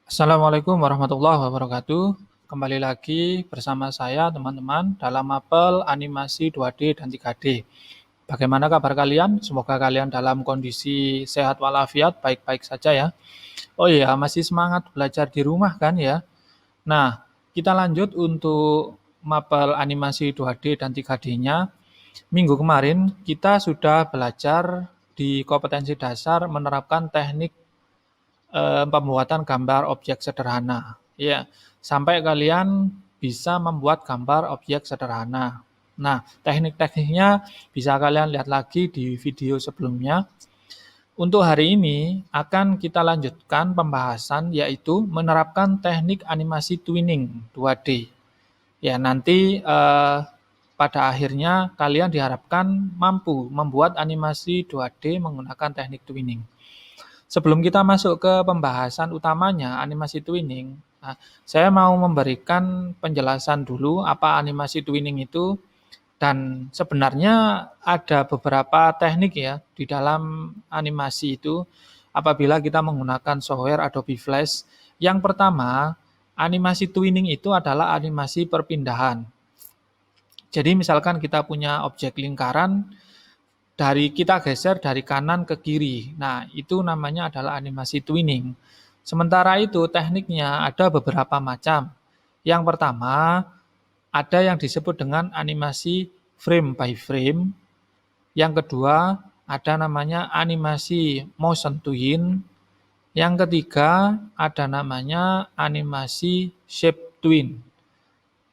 Assalamualaikum warahmatullahi wabarakatuh. Kembali lagi bersama saya teman-teman dalam mapel animasi 2D dan 3D. Bagaimana kabar kalian? Semoga kalian dalam kondisi sehat walafiat, baik-baik saja ya. Oh iya, masih semangat belajar di rumah kan ya? Nah, kita lanjut untuk mapel animasi 2D dan 3D-nya. Minggu kemarin kita sudah belajar di kompetensi dasar menerapkan teknik pembuatan gambar objek sederhana. Ya, sampai kalian bisa membuat gambar objek sederhana. Nah, teknik-tekniknya bisa kalian lihat lagi di video sebelumnya. Untuk hari ini akan kita lanjutkan pembahasan yaitu menerapkan teknik animasi twinning 2D. Ya, nanti pada akhirnya kalian diharapkan mampu membuat animasi 2D menggunakan teknik twinning. Sebelum kita masuk ke pembahasan utamanya, animasi twinning, nah, saya mau memberikan penjelasan dulu apa animasi twinning itu dan sebenarnya ada beberapa teknik ya di dalam animasi itu apabila kita menggunakan software Adobe Flash. Yang pertama, animasi twinning itu adalah animasi perpindahan. Jadi misalkan kita punya objek lingkaran, kita geser dari kanan ke kiri. Nah, itu namanya adalah animasi twinning. Sementara itu tekniknya ada beberapa macam. Yang pertama, ada yang disebut dengan animasi frame by frame. Yang kedua, ada namanya animasi motion twin. Yang ketiga, ada namanya animasi shape twin.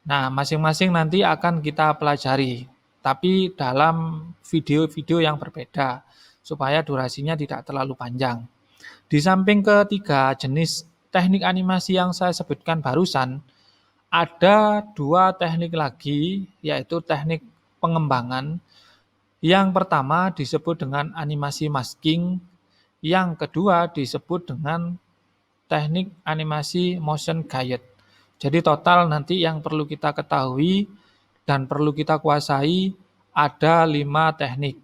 Nah, masing-masing nanti akan kita pelajari, tapi dalam video-video yang berbeda, supaya durasinya tidak terlalu panjang. Di samping ketiga jenis teknik animasi yang saya sebutkan barusan, ada dua teknik lagi, yaitu teknik pengembangan. Yang pertama disebut dengan animasi masking, yang kedua disebut dengan teknik animasi motion guide. Jadi total nanti yang perlu kita ketahui dan perlu kita kuasai ada 5 teknik,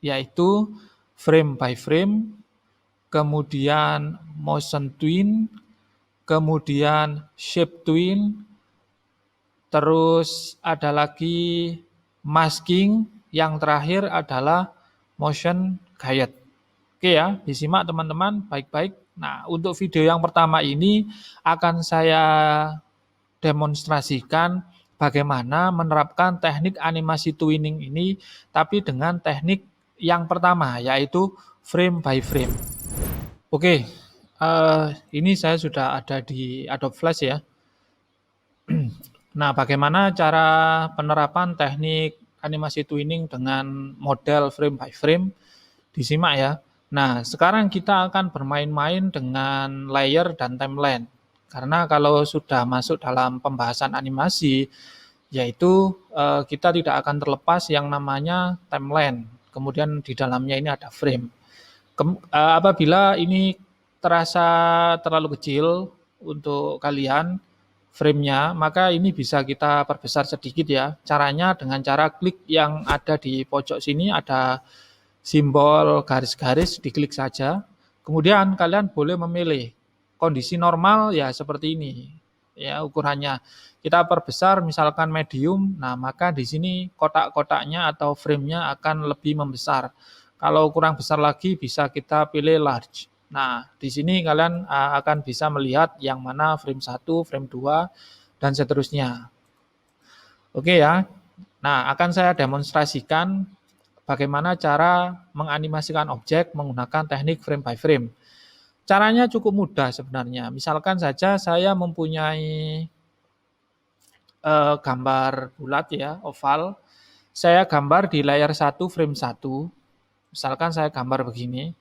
yaitu frame by frame, kemudian motion twin, kemudian shape twin, terus ada lagi masking, yang terakhir adalah motion guide. Oke ya, disimak teman-teman baik-baik. Nah, untuk video yang pertama ini akan saya demonstrasikan bagaimana menerapkan teknik animasi twinning ini, tapi dengan teknik yang pertama, yaitu frame by frame. Oke, ini saya sudah ada di Adobe Flash ya. Nah, bagaimana cara penerapan teknik animasi twinning dengan model frame by frame? Disimak ya. Nah, sekarang kita akan bermain-main dengan layer dan timeline. Karena kalau sudah masuk dalam pembahasan animasi, yaitu kita tidak akan terlepas yang namanya timeline. Kemudian di dalamnya ini ada frame. Apabila ini terasa terlalu kecil untuk kalian, frame-nya, maka ini bisa kita perbesar sedikit ya. Caranya dengan cara klik yang ada di pojok sini, ada simbol garis-garis, diklik saja. Kemudian kalian boleh memilih kondisi normal ya seperti ini. Ya, ukurannya. Kita perbesar misalkan medium, nah maka di sini kotak-kotaknya atau frame-nya akan lebih membesar. Kalau kurang besar lagi bisa kita pilih large. Nah, di sini kalian akan bisa melihat yang mana frame 1, frame 2, dan seterusnya. Oke ya. Nah, akan saya demonstrasikan bagaimana cara menganimasikan objek menggunakan teknik frame by frame. Caranya cukup mudah sebenarnya. Misalkan saja saya mempunyai gambar bulat ya, oval. Saya gambar di layar 1 frame 1. Misalkan saya gambar begini.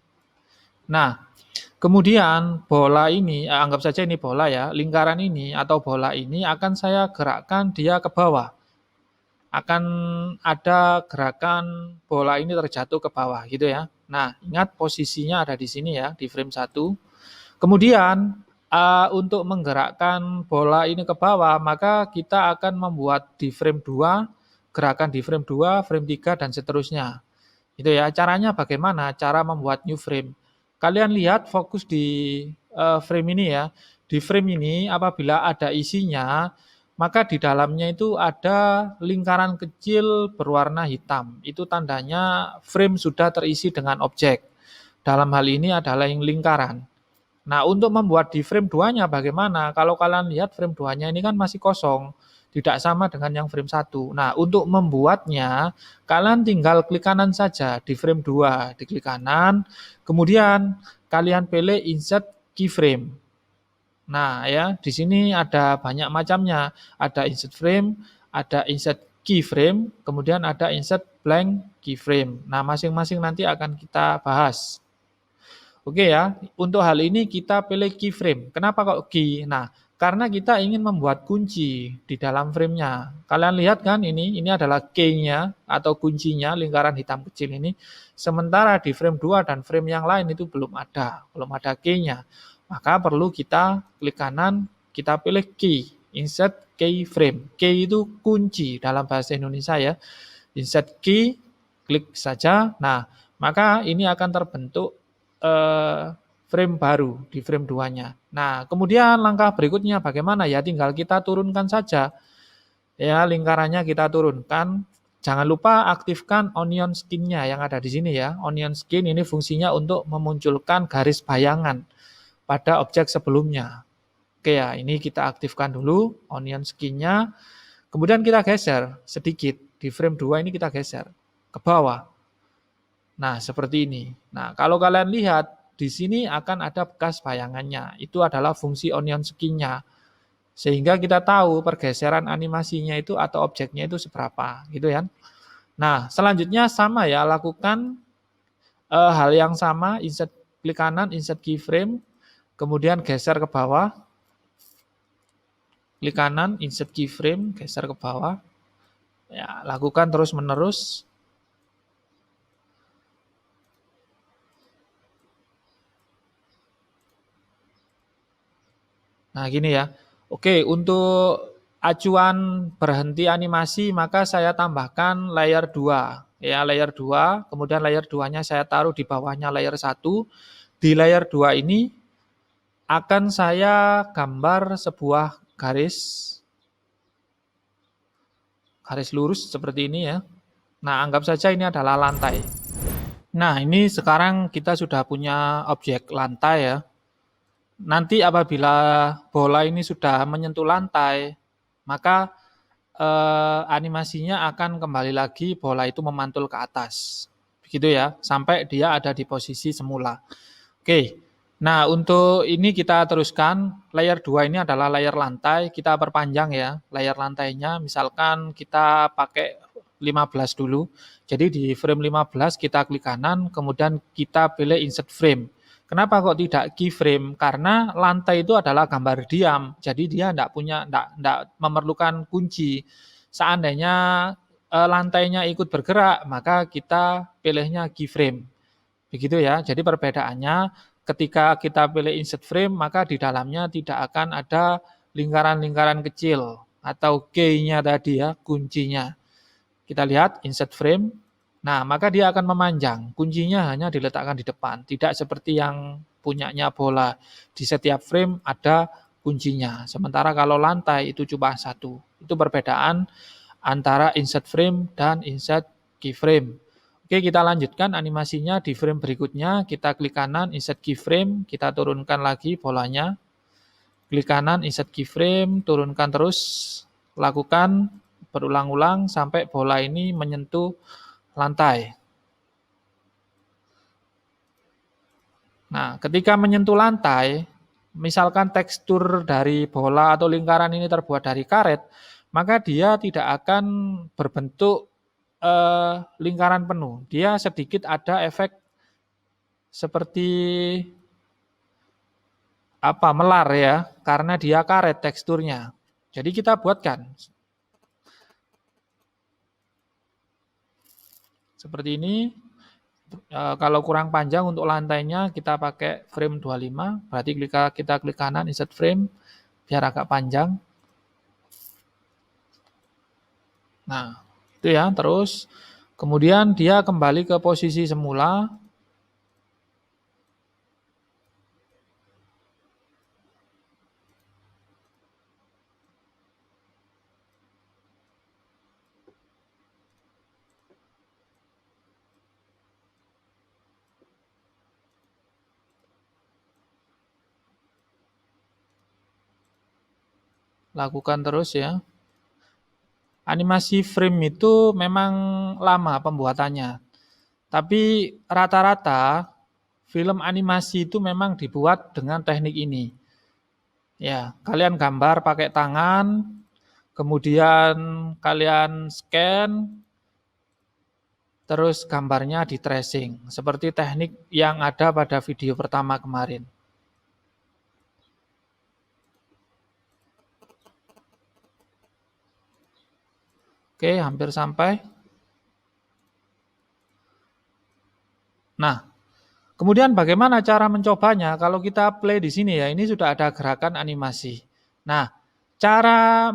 Nah, kemudian bola ini, anggap saja ini bola ya, lingkaran ini atau bola ini akan saya gerakkan dia ke bawah. Akan ada gerakan bola ini terjatuh ke bawah gitu ya. Nah, ingat posisinya ada di sini ya, di frame 1. Kemudian untuk menggerakkan bola ini ke bawah, maka kita akan membuat di frame 2, gerakan di frame 2, frame 3, dan seterusnya. Itu ya, caranya bagaimana? Cara membuat new frame. Kalian lihat fokus di frame ini ya. Di di frame ini apabila ada isinya, maka di dalamnya itu ada lingkaran kecil berwarna hitam. Itu tandanya frame sudah terisi dengan objek. Dalam hal ini adalah yang lingkaran. Nah, untuk membuat di frame 2-nya bagaimana? Kalau kalian lihat frame 2-nya ini kan masih kosong, tidak sama dengan yang frame 1. Nah, untuk membuatnya, kalian tinggal klik kanan saja di frame 2, diklik kanan, kemudian kalian pilih insert keyframe. Nah, ya, di sini ada banyak macamnya. Ada insert frame, ada insert keyframe, kemudian ada insert blank keyframe. Nah, masing-masing nanti akan kita bahas. Oke ya, untuk hal ini kita pilih keyframe. Kenapa kok key? Nah, karena kita ingin membuat kunci di dalam frame-nya. Kalian lihat kan ini adalah key-nya atau kuncinya, lingkaran hitam kecil ini. Sementara di frame 2 dan frame yang lain itu belum ada key-nya. Maka perlu kita klik kanan, kita pilih key, insert keyframe. Key itu kunci dalam bahasa Indonesia ya. Insert key, klik saja. Nah, maka ini akan terbentuk frame baru di frame 2-nya. Nah, kemudian langkah berikutnya bagaimana ya? Tinggal kita turunkan saja. Ya, lingkarannya kita turunkan. Jangan lupa aktifkan onion skin-nya yang ada di sini ya. Onion skin ini fungsinya untuk memunculkan garis bayangan pada objek sebelumnya. Oke ya, ini kita aktifkan dulu onion skin-nya. Kemudian kita geser sedikit. Di frame 2 ini kita geser ke bawah. Nah, seperti ini. Nah, kalau kalian lihat, di sini akan ada bekas bayangannya. Itu adalah fungsi onion skin-nya. Sehingga kita tahu pergeseran animasinya itu atau objeknya itu seberapa. Gitu ya. Nah, selanjutnya sama ya, lakukan hal yang sama, klik kanan, insert keyframe, kemudian geser ke bawah. Klik kanan, insert keyframe, geser ke bawah. Ya, lakukan terus-menerus. Nah, gini ya. Oke, untuk acuan berhenti animasi maka saya tambahkan layer 2. Ya, layer 2, kemudian layer 2-nya saya taruh di bawahnya layer 1. Di layer 2 ini akan saya gambar sebuah garis lurus seperti ini ya. Nah, anggap saja ini adalah lantai. Nah, ini sekarang kita sudah punya objek lantai ya. Nanti apabila bola ini sudah menyentuh lantai, maka animasinya akan kembali lagi bola itu memantul ke atas. Begitu ya, sampai dia ada di posisi semula. Oke, nah untuk ini kita teruskan, layer 2 ini adalah layer lantai, kita perpanjang ya, layer lantainya, misalkan kita pakai 15 dulu. Jadi di frame 15 kita klik kanan, kemudian kita pilih insert frame. Kenapa kok tidak keyframe? Karena lantai itu adalah gambar diam, jadi dia tidak memerlukan kunci. Seandainya lantainya ikut bergerak, maka kita pilihnya keyframe. Begitu ya. Jadi perbedaannya ketika kita pilih insert frame, maka di dalamnya tidak akan ada lingkaran-lingkaran kecil atau key-nya tadi ya, kuncinya. Kita lihat insert frame. Nah, maka dia akan memanjang. Kuncinya hanya diletakkan di depan. Tidak seperti yang punyanya bola. Di setiap frame ada kuncinya. Sementara kalau lantai itu cuma satu. Itu perbedaan antara insert frame dan insert keyframe. Oke, kita lanjutkan animasinya di frame berikutnya. Kita klik kanan, insert keyframe. Kita turunkan lagi bolanya. Klik kanan, insert keyframe. Turunkan terus. Lakukan berulang-ulang sampai bola ini menyentuh lantai. Nah, ketika menyentuh lantai, misalkan tekstur dari bola atau lingkaran ini terbuat dari karet, maka dia tidak akan berbentuk lingkaran penuh. Dia sedikit ada efek seperti melar ya, karena dia karet teksturnya. Jadi kita buatkan seperti ini. Kalau kurang panjang untuk lantainya kita pakai frame 25, berarti kita klik kanan insert frame biar agak panjang. Nah, itu ya, terus kemudian dia kembali ke posisi semula. lakukan terus ya. Animasi frame itu memang lama pembuatannya, tapi rata-rata film animasi itu memang dibuat dengan teknik ini. Ya, kalian gambar pakai tangan, kemudian kalian scan, terus gambarnya di tracing, seperti teknik yang ada pada video pertama kemarin. Oke, hampir sampai. Nah, kemudian bagaimana cara mencobanya? Kalau kita play di sini ya, ini sudah ada gerakan animasi. Nah, cara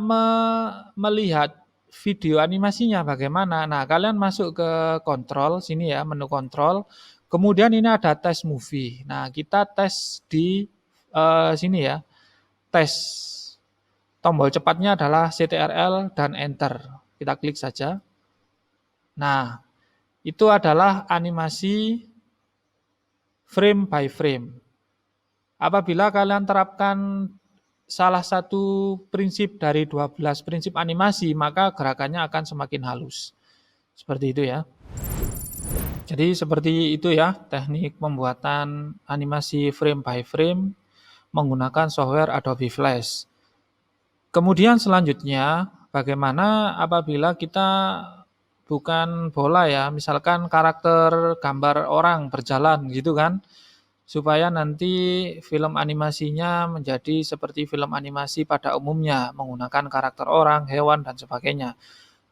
melihat video animasinya bagaimana? Nah, kalian masuk ke kontrol sini ya, menu kontrol. Kemudian ini ada tes movie. Nah, kita tes di sini ya, tes. Tombol cepatnya adalah CTRL dan Enter. Kita klik saja. Nah, itu adalah animasi frame by frame. Apabila kalian terapkan salah satu prinsip dari 12 prinsip animasi, maka gerakannya akan semakin halus. Seperti itu ya. Jadi seperti itu ya teknik pembuatan animasi frame by frame menggunakan software Adobe Flash. Kemudian selanjutnya, bagaimana apabila kita bukan bola ya, misalkan karakter gambar orang berjalan gitu kan, supaya nanti film animasinya menjadi seperti film animasi pada umumnya, menggunakan karakter orang, hewan, dan sebagainya.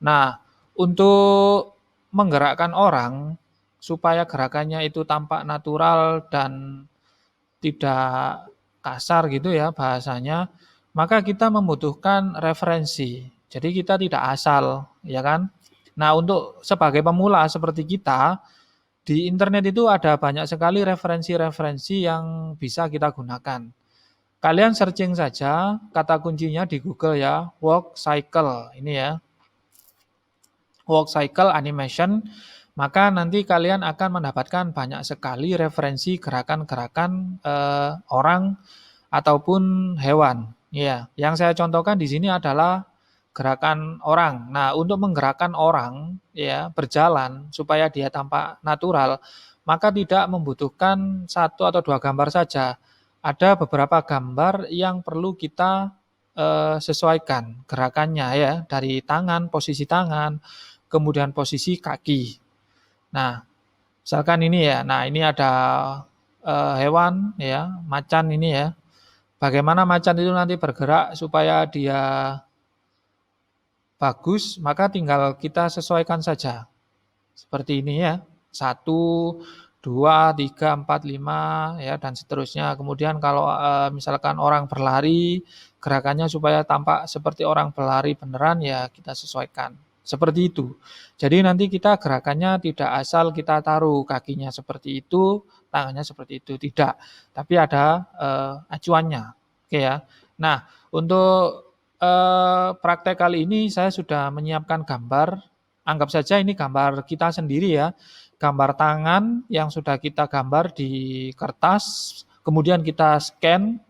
Nah, untuk menggerakkan orang, supaya gerakannya itu tampak natural dan tidak kasar gitu ya bahasanya, maka kita membutuhkan referensi. Jadi kita tidak asal, ya kan? Nah, untuk sebagai pemula seperti kita, di internet itu ada banyak sekali referensi-referensi yang bisa kita gunakan. Kalian searching saja kata kuncinya di Google ya, walk cycle ini ya. Walk cycle animation, maka nanti kalian akan mendapatkan banyak sekali referensi gerakan-gerakan orang ataupun hewan. Ya, yang saya contohkan di sini adalah gerakan orang. Nah, untuk menggerakkan orang ya berjalan supaya dia tampak natural, maka tidak membutuhkan satu atau dua gambar saja. Ada beberapa gambar yang perlu kita sesuaikan gerakannya ya, dari tangan, posisi tangan, kemudian posisi kaki. Nah, misalkan ini ya. Nah, ini ada hewan ya, macan ini ya. Bagaimana macan itu nanti bergerak supaya dia bagus, maka tinggal kita sesuaikan saja. Seperti ini ya. 1, 2, 3, 4, 5 ya dan seterusnya. Kemudian kalau misalkan orang berlari, gerakannya supaya tampak seperti orang berlari beneran ya kita sesuaikan. Seperti itu. Jadi nanti kita gerakannya tidak asal kita taruh kakinya seperti itu, tangannya seperti itu, tidak. Tapi ada acuannya. Oke ya. Nah, untuk praktek kali ini saya sudah menyiapkan gambar. Anggap saja ini gambar kita sendiri ya. Gambar tangan yang sudah kita gambar di kertas, kemudian kita scan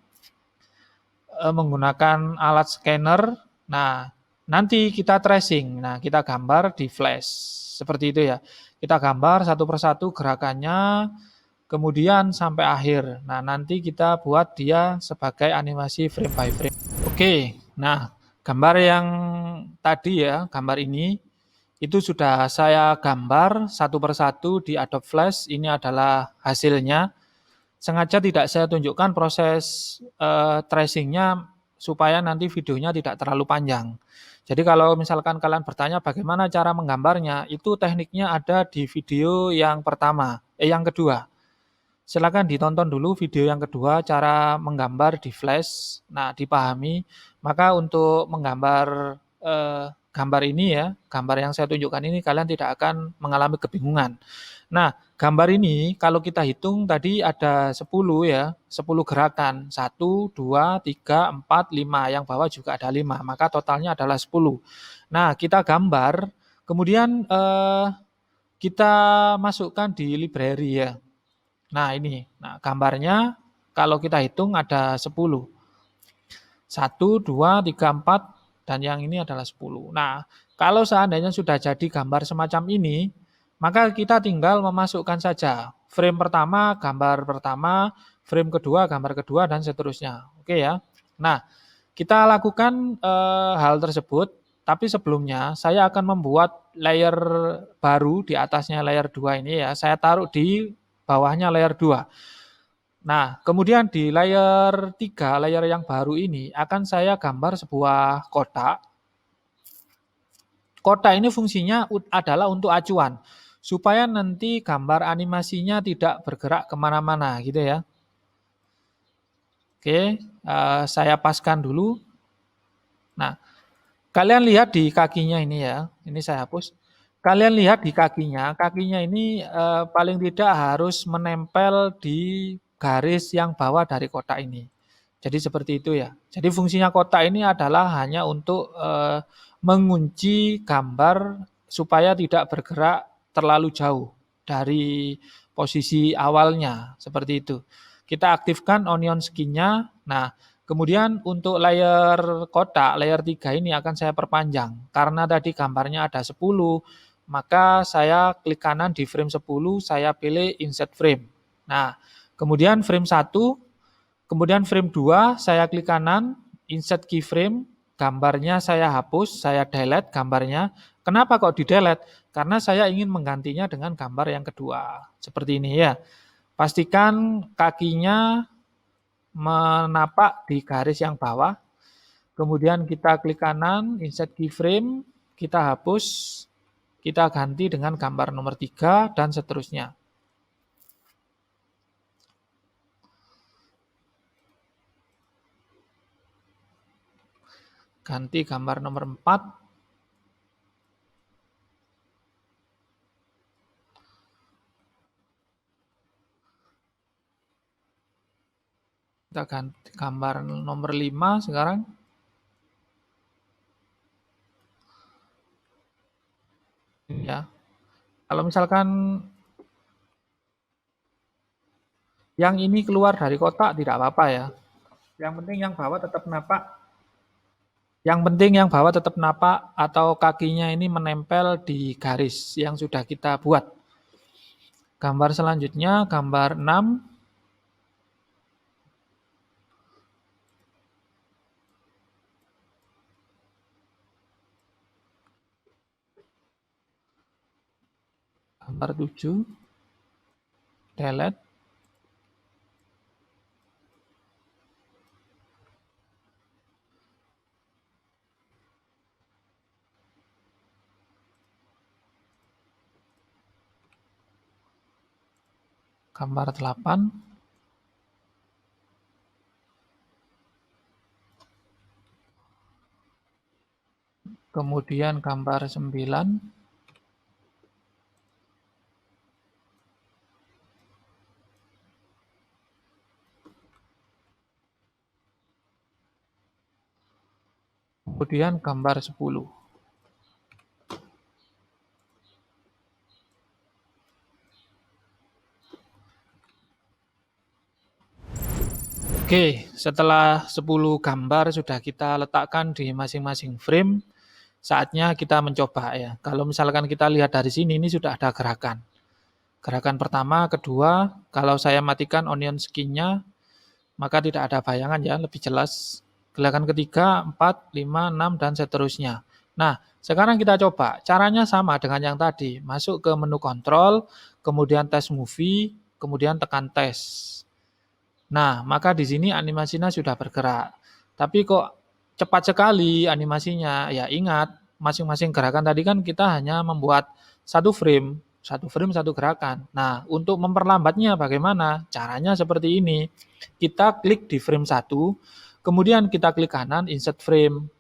menggunakan alat scanner. Nah, nanti kita tracing. Nah, kita gambar di flash. Seperti itu ya. Kita gambar satu persatu gerakannya, kemudian sampai akhir. Nah, nanti kita buat dia sebagai animasi frame by frame. Oke, nah gambar yang tadi ya, gambar ini, itu sudah saya gambar satu persatu di Adobe Flash. Ini adalah hasilnya. Sengaja tidak saya tunjukkan proses tracingnya supaya nanti videonya tidak terlalu panjang. Jadi kalau misalkan kalian bertanya bagaimana cara menggambarnya, itu tekniknya ada di video yang pertama, yang kedua. Silakan ditonton dulu video yang kedua, cara menggambar di Flash. Nah, dipahami. Maka untuk menggambar gambar ini ya, gambar yang saya tunjukkan ini kalian tidak akan mengalami kebingungan. Nah, gambar ini kalau kita hitung tadi ada 10 ya, 10 gerakan. 1, 2, 3, 4, 5. Yang bawah juga ada 5. Maka totalnya adalah 10. Nah, kita gambar, kemudian kita masukkan di library ya. Nah, ini. Nah, gambarnya kalau kita hitung ada 10. 1, 2, 3, 4, dan yang ini adalah 10. Nah, kalau seandainya sudah jadi gambar semacam ini, maka kita tinggal memasukkan saja. Frame pertama, gambar pertama, frame kedua, gambar kedua, dan seterusnya. Oke ya. Nah, kita lakukan hal tersebut, tapi sebelumnya saya akan membuat layer baru di atasnya layer 2 ini ya. Saya taruh di bawahnya layer 2. Nah, kemudian di layer 3, layer yang baru ini akan saya gambar sebuah kotak. Kotak ini fungsinya adalah untuk acuan, supaya nanti gambar animasinya tidak bergerak kemana-mana gitu ya. Oke, saya paskan dulu. Nah, kalian lihat di kakinya ini ya, ini saya hapus. Kalian lihat di kakinya ini paling tidak harus menempel di garis yang bawah dari kotak ini. Jadi seperti itu ya. Jadi fungsinya kotak ini adalah hanya untuk mengunci gambar supaya tidak bergerak terlalu jauh dari posisi awalnya, seperti itu. Kita aktifkan onion skin-nya. Nah, kemudian untuk layer kotak, layer 3 ini akan saya perpanjang. Karena tadi gambarnya ada 10, maka saya klik kanan di frame 10, saya pilih insert frame. Nah, kemudian frame 1, kemudian frame 2, saya klik kanan, insert keyframe, gambarnya saya hapus, saya delete gambarnya. Kenapa kok di delete? Karena saya ingin menggantinya dengan gambar yang kedua. Seperti ini ya. Pastikan kakinya menapak di garis yang bawah. Kemudian kita klik kanan, insert keyframe, kita hapus, kita ganti dengan gambar nomor 3, dan seterusnya. Ganti gambar nomor 4. Kita ganti gambar nomor 5 sekarang. Ya. Kalau misalkan yang ini keluar dari kotak tidak apa-apa ya. Yang penting yang bawah tetap napak. Yang penting yang bawah tetap napak atau kakinya ini menempel di garis yang sudah kita buat. Gambar selanjutnya, gambar 6. Gambar 7. Delete. Gambar 8. Kemudian gambar 9. Kemudian gambar 10. Oke, setelah 10 gambar sudah kita letakkan di masing-masing frame, saatnya kita mencoba ya. Kalau misalkan kita lihat dari sini, ini sudah ada gerakan. Gerakan pertama, kedua, kalau saya matikan onion skin-nya, maka tidak ada bayangan ya, lebih jelas. Gerakan ketiga, 4, 5, 6, dan seterusnya. Nah, sekarang kita coba. Caranya sama dengan yang tadi. Masuk ke menu kontrol, kemudian tes movie, kemudian tekan tes. Nah, maka di sini animasinya sudah bergerak. Tapi kok cepat sekali animasinya? Ya ingat, masing-masing gerakan tadi kan kita hanya membuat satu frame, satu gerakan. Nah, untuk memperlambatnya bagaimana? Caranya seperti ini. Kita klik di frame 1, kemudian kita klik kanan insert frame.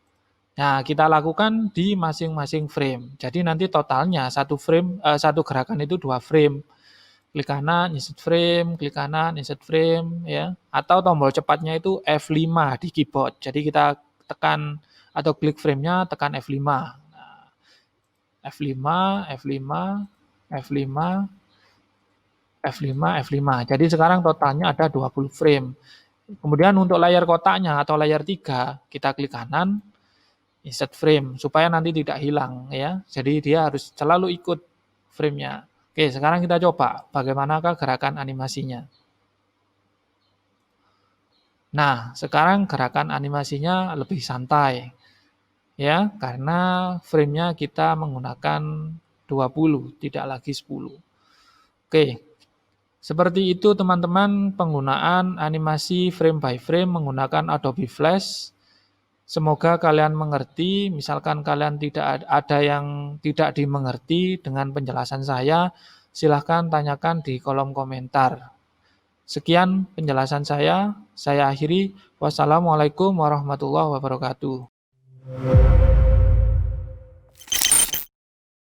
Nah, kita lakukan di masing-masing frame. Jadi nanti totalnya satu gerakan itu 2 frame. Klik kanan, klik kanan, insert frame, ya. Atau tombol cepatnya itu F5 di keyboard. Jadi kita tekan atau klik frame-nya, tekan F5. Nah, F5, F5, F5, F5, F5. Jadi sekarang totalnya ada 20 frame. Kemudian untuk layar kotaknya atau layar 3, kita klik kanan, insert frame, supaya nanti tidak hilang ya. Jadi dia harus selalu ikut frame-nya. Oke, sekarang kita coba bagaimanakah gerakan animasinya. Nah, sekarang gerakan animasinya lebih santai ya, karena frame-nya kita menggunakan 20, tidak lagi 10. Oke, seperti itu teman-teman penggunaan animasi frame by frame menggunakan Adobe Flash. Semoga kalian mengerti, misalkan kalian tidak ada yang tidak dimengerti dengan penjelasan saya, silahkan tanyakan di kolom komentar. Sekian penjelasan saya akhiri. Wassalamualaikum warahmatullahi wabarakatuh.